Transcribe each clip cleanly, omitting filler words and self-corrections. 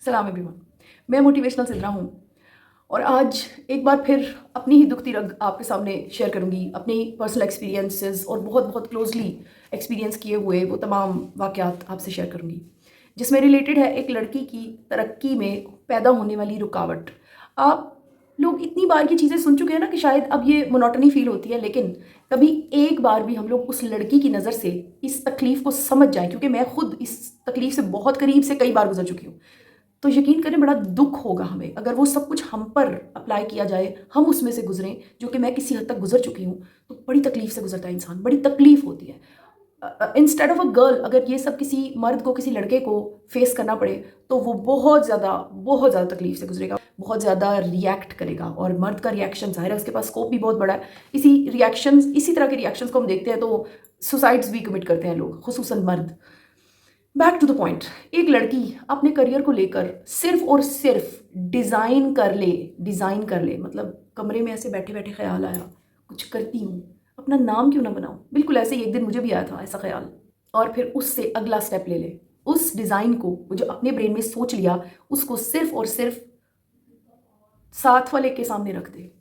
सलाम एवरीवन। मैं मोटिवेशनल सिद्रा हूँ और आज एक बार फिर अपनी ही दुखती रग आपके सामने शेयर करूँगी। अपनी पर्सनल एक्सपीरियंसेस और बहुत बहुत क्लोजली एक्सपीरियंस किए हुए वो तमाम वाक़यात आपसे शेयर करूँगी, जिसमें रिलेटेड है एक लड़की की तरक्की में पैदा होने वाली रुकावट। आप लोग इतनी बार की चीज़ें सुन चुके हैं ना कि शायद अब ये मोनोटनी फ़ील होती है, लेकिन कभी एक बार भी हम लोग उस लड़की की नज़र से इस तकलीफ़ को समझ जाएँ, क्योंकि मैं खुद इस तकलीफ़ से बहुत करीब से कई बार गुज़र चुकी हूँ। तो यकीन करें बड़ा दुख होगा हमें अगर वो सब कुछ हम पर अप्लाई किया जाए, हम उसमें से गुजरें, जो कि मैं किसी हद तक गुजर चुकी हूँ। तो बड़ी तकलीफ से गुजरता है इंसान, बड़ी तकलीफ होती है। इंस्टेड ऑफ अ गर्ल, अगर ये सब किसी मर्द को, किसी लड़के को फेस करना पड़े, तो वो बहुत ज़्यादा तकलीफ से गुजरेगा, बहुत ज़्यादा रिएक्ट करेगा। और मर्द का रिएक्शन ज़ाहिर है, उसके पास स्कोप भी बहुत बड़ा है। इसी तरह के रिएक्शंस को हम देखते हैं तो सुसाइड्स भी कमिट करते हैं लोग, खुसूसन मर्द। बैक टू द पॉइंट, एक लड़की अपने करियर को लेकर सिर्फ और सिर्फ डिज़ाइन कर ले, मतलब कमरे में ऐसे बैठे बैठे ख्याल आया कुछ करती हूँ, अपना नाम क्यों ना बनाऊँ। बिल्कुल ऐसे ही एक दिन मुझे भी आया था ऐसा ख्याल, और फिर उससे अगला स्टेप ले ले। उस डिज़ाइन को, वो जो अपने ब्रेन में सोच लिया, उसको सिर्फ और सिर्फ साथ वाले के सामने रख दे।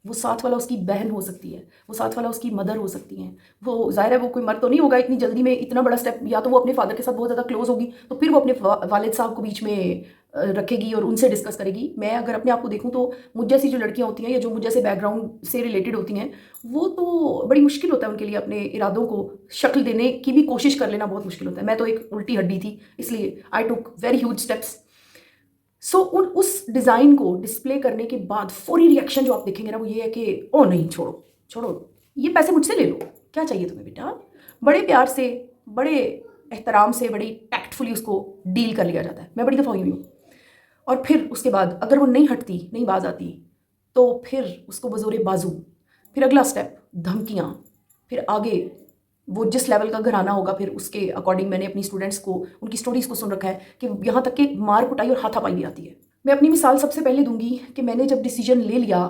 वो साथ वाला उसकी बहन हो सकती है, वो साथ वाला उसकी मदर हो सकती हैं। वो ज़ाहिर है वो कोई मर्द तो नहीं होगा इतनी जल्दी में इतना बड़ा स्टेप, या तो वो अपने फादर के साथ बहुत ज़्यादा क्लोज होगी, तो फिर वो अपने वालिद साहब को बीच में रखेगी और उनसे डिस्कस करेगी। मैं अगर अपने आप को देखूँ तो मुझ जैसी जो लड़कियाँ होती हैं या जो मुझ जैसे बैकग्राउंड से रिलेटेड होती हैं, वो तो बड़ी मुश्किल होता है उनके लिए अपने इरादों को शक्ल देने की भी कोशिश कर लेना बहुत मुश्किल होता है। मैं तो एक उल्टी हड्डी थी, इसलिए आई टुक वेरी ह्यूज स्टेप्स। सो उस डिज़ाइन को डिस्प्ले करने के बाद फौरी रिएक्शन जो आप देखेंगे ना, वो ये है कि ओ नहीं, छोड़ो छोड़ो, ये पैसे मुझसे ले लो, क्या चाहिए तुम्हें बेटा। बड़े प्यार से, बड़े एहतराम से, बड़ी टैक्टफुली उसको डील कर लिया जाता है। मैं बड़ी दफ़ा हुई हूँ। और फिर उसके बाद अगर वो नहीं हटती, नहीं बाज आती, तो फिर उसको बज़ोरे बाजू, फिर अगला स्टेप धमकियाँ, फिर आगे वो जिस लेवल का घराना होगा, फिर उसके अकॉर्डिंग मैंने अपनी स्टूडेंट्स को, उनकी स्टोरीज़ को सुन रखा है कि यहाँ तक कि मार कुटाई और हाथापाई भी आती है। मैं अपनी मिसाल सबसे पहले दूंगी कि मैंने जब डिसीजन ले लिया,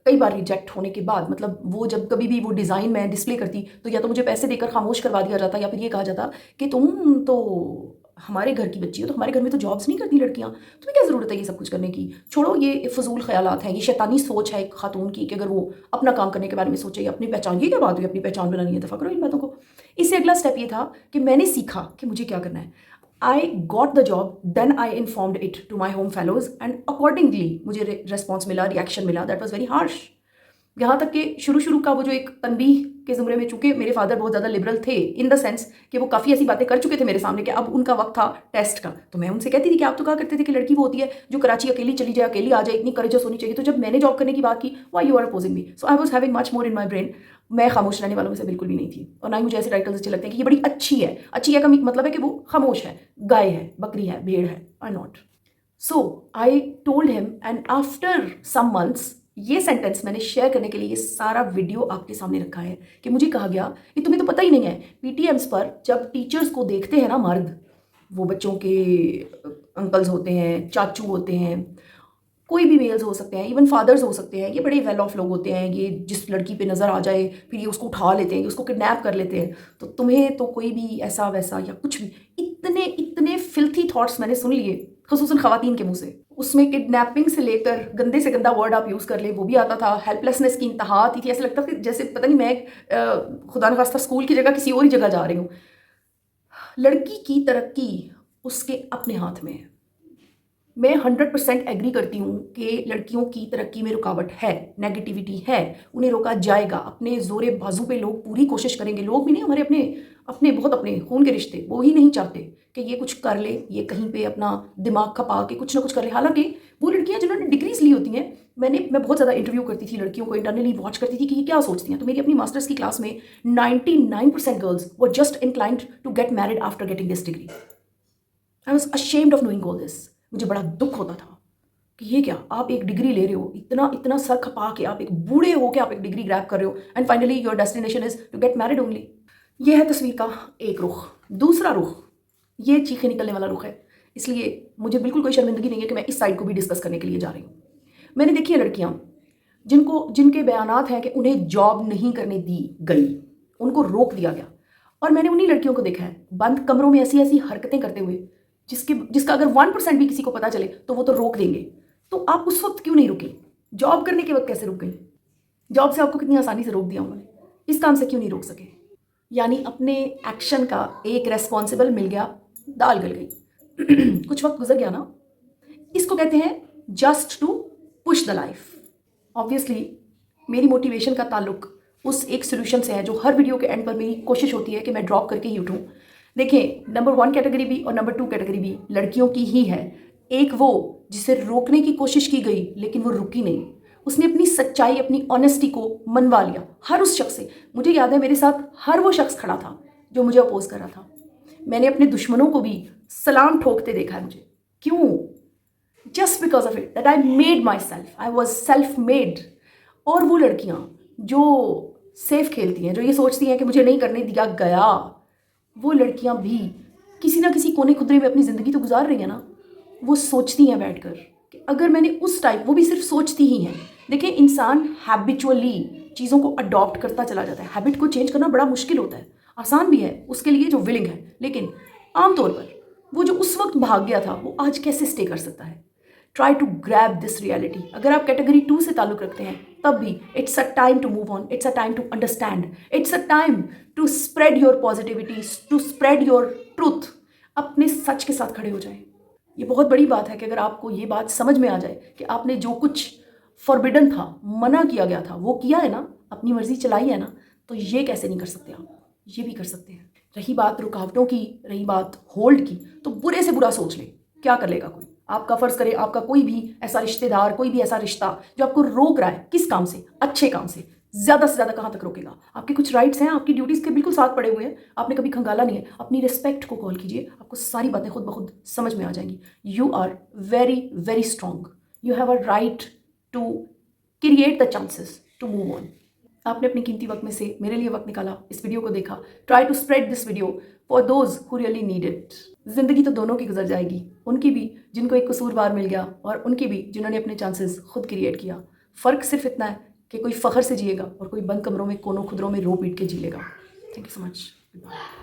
कई बार रिजेक्ट होने के बाद, मतलब वो जब कभी भी वो डिज़ाइन मैं डिस्प्ले करती, तो या तो मुझे पैसे देकर खामोश करवा दिया जाता, या फिर ये कहा जाता कि तुम तो हमारे घर की बच्ची हो, तो हमारे घर में तो जॉब्स नहीं करती लड़कियाँ, तुम्हें क्या ज़रूरत है ये सब कुछ करने की, छोड़ो, ये फजूल ख्यालात हैं, ये शैतानी सोच है एक खातून की कि अगर वो अपना काम करने के बारे में सोचे, अपनी पहचान, ये क्या बात हुई अपनी पहचान बनानी है, दफ़ा करो इन बातों को। इससे अगला स्टेप ये था कि मैंने सीखा कि मुझे क्या करना है। I got the job, then I informed it to my home fellows, and accordingly मुझे रिस्पॉन्स मिला, रिएक्शन मिला, दैट वॉज वेरी हार्श। यहाँ तक कि शुरू का वो जो एक तनबीह के ज़ुमरे में, चूंकि मेरे फादर बहुत ज़्यादा लिबरल थे इन द सेंस कि वो काफ़ी ऐसी बातें कर चुके थे मेरे सामने कि अब उनका वक्त था टेस्ट का, तो मैं उनसे कहती थी कि आप तो कहा करते थे कि लड़की वो होती है जो कराची अकेली चली जाए, अकेली आ जाए, इतनी करेजस होनी चाहिए। तो जब मैंने जॉब करने की बात की, why you are opposing me, so I was having much more in my brain. मैं खामोश रहने वालों में से बिल्कुल भी नहीं थी, और ना ही मुझे ऐसे टाइटल्स अच्छे लगते हैं कि ये बड़ी अच्छी है। अच्छी है का मतलब है कि वो खामोश है, गाय है, बकरी है, भेड़ है, और not. So I told him, and after some months, ये सेंटेंस मैंने शेयर करने के लिए ये सारा वीडियो आपके सामने रखा है कि मुझे कहा गया कि तुम्हें तो पता ही नहीं है, पीटीएम्स पर जब टीचर्स को देखते हैं ना मर्द, वो बच्चों के अंकल्स होते हैं, चाचू होते हैं, कोई भी मेल्स हो सकते हैं, इवन फादर्स हो सकते हैं, ये बड़े वेल ऑफ लोग होते हैं, ये जिस लड़की पे नज़र आ जाए फिर ये उसको उठा लेते हैं, उसको किडनैप कर लेते हैं। तो तुम्हें तो कोई भी ऐसा वैसा या कुछ भी, इतने इतने फिल्थी थॉट्स मैंने सुन लिए, खुसूसन खवातीन के मुंह से। उसमें किडनैपिंग से लेकर गंदे से गंदा वर्ड आप यूज़ कर ले वो भी आता था, हेल्पलेसनेस की इंतहा आती थी, ऐसा लगता था कि जैसे पता नहीं मैं खुदा न खास्ता स्कूल की जगह किसी और ही जगह जा रही हूँ। लड़की की तरक्की उसके अपने हाथ में है। मैं 100% एग्री करती हूँ कि लड़कियों की तरक्की में रुकावट है, नेगेटिविटी है, उन्हें रोका जाएगा। अपने जोरे बाजू पे लोग पूरी कोशिश करेंगे, लोग भी नहीं, हमारे अपने अपने बहुत अपने खून के रिश्ते, वो ही नहीं चाहते कि ये कुछ कर ले, ये कहीं पे अपना दिमाग खपा के कुछ ना कुछ कर ले। हालांकि वो लड़कियां जिन्होंने डिग्रीज ली होती हैं, मैं बहुत ज़्यादा इंटरव्यू करती थी लड़कियों को, इंटरनली वॉच करती थी कि ये क्या सोचती हैं। तो मेरी अपनी मास्टर्स की क्लास में 99% girls were just inclined to get married after getting this degree. I was ashamed of knowing all this. मुझे बड़ा दुख होता था कि ये क्या, आप एक डिग्री ले रहे हो, इतना इतना सर खपा के आप एक बूढ़े हो के आप एक डिग्री ग्रैब कर रहे हो, and finally your destination is to get married only. ये है तस्वीर का एक रुख। दूसरा रुख, ये चीखें निकलने वाला रुख है, इसलिए मुझे बिल्कुल कोई शर्मिंदगी नहीं है कि मैं इस साइड को भी डिस्कस करने के लिए जा रही हूँ। मैंने देखी है लड़कियाँ जिनके बयानात हैं कि उन्हें जॉब नहीं करने दी गई, उनको रोक दिया गया, और मैंने उन्हीं लड़कियों को देखा है बंद कमरों में ऐसी ऐसी हरकतें करते हुए जिसका अगर 1% भी किसी को पता चले तो वो तो रोक देंगे। तो आप उस वक्त क्यों नहीं रुके? जॉब करने के वक्त कैसे रुक गई? जॉब से आपको कितनी आसानी से रोक दिया उन्होंने, इस काम से क्यों नहीं रोक सके? यानी अपने एक्शन का एक रेस्पॉन्सिबल मिल गया, दाल गल गई। कुछ वक्त गुजर गया ना, इसको कहते हैं just to push the life. Obviously मेरी मोटिवेशन का ताल्लुक उस एक सोल्यूशन से है जो हर वीडियो के एंड पर मेरी कोशिश होती है कि मैं ड्रॉप करके ही उठूँ। देखिए, नंबर 1 कैटेगरी भी और नंबर 2 कैटेगरी भी लड़कियों की ही है। एक वो जिसे रोकने की कोशिश की गई लेकिन वो रुकी नहीं, उसने अपनी सच्चाई, अपनी ऑनेस्टी को मनवा लिया हर उस शख्स से। मुझे याद है मेरे साथ हर वो शख्स खड़ा था जो मुझे अपोज कर रहा था। मैंने अपने दुश्मनों को भी सलाम ठोकते देखा है मुझे। क्यों? Just because of it that I made my self, I was self made. और वो लड़कियाँ जो सेफ खेलती हैं, जो ये सोचती हैं कि मुझे नहीं करने दिया गया, वो लड़कियाँ भी किसी ना किसी कोने खुदरे में अपनी ज़िंदगी तो गुजार रही हैं ना। वो सोचती हैं बैठकर कि अगर मैंने उस टाइम, वो भी सिर्फ सोचती ही हैं। देखिए, इंसान हैबिचुअली चीज़ों को अडॉप्ट करता चला जाता है। हैबिट को चेंज करना बड़ा मुश्किल होता है, आसान भी है उसके लिए जो विलिंग है, लेकिन आमतौर पर वो जो उस वक्त भाग गया था वो आज कैसे स्टे कर सकता है? Try to grab this reality. अगर आप कैटेगरी 2 से ताल्लुक़ रखते हैं तब भी it's a time to move on, it's a time to understand, it's a time to spread your positivity, to spread your truth. अपने सच के साथ खड़े हो जाएं। ये बहुत बड़ी बात है कि अगर आपको ये बात समझ में आ जाए कि आपने जो कुछ फॉरबिडन था, मना किया गया था, वो किया है ना, अपनी मर्जी चलाई है ना, तो ये कैसे नहीं कर सकते आप? ये भी कर सकते हैं। रही बात रुकावटों की, रही बात होल्ड की, तो बुरे से बुरा सोच ले, क्या कर लेगा कोई? आपका फ़र्ज़ करे आपका कोई भी ऐसा रिश्तेदार, कोई भी ऐसा रिश्ता जो आपको रोक रहा है, किस काम से? अच्छे काम से। ज़्यादा से ज़्यादा कहाँ तक रोकेगा? आपके कुछ राइट्स हैं, आपकी ड्यूटीज़ के बिल्कुल साथ पड़े हुए हैं, आपने कभी खंगाला नहीं है। अपनी रिस्पेक्ट को कॉल कीजिए, आपको सारी बातें खुद ब खुद समझ में आ जाएंगी। You are very very strong, you have a right to create the chances to move on. आपने अपने कीमती वक्त में से मेरे लिए वक्त निकाला, इस वीडियो को देखा। Try to spread this video for those who really need it. ज़िंदगी तो दोनों की गुजर जाएगी, उनकी भी जिनको एक कसूरवार मिल गया और उनकी भी जिन्होंने अपने चांसेस खुद क्रिएट किया। फ़र्क सिर्फ इतना है कि कोई फ़ख्र से जिएगा और कोई बंद कमरों में, कोनों खुदरों में रो पीट के जी लेगा। Thank you so much.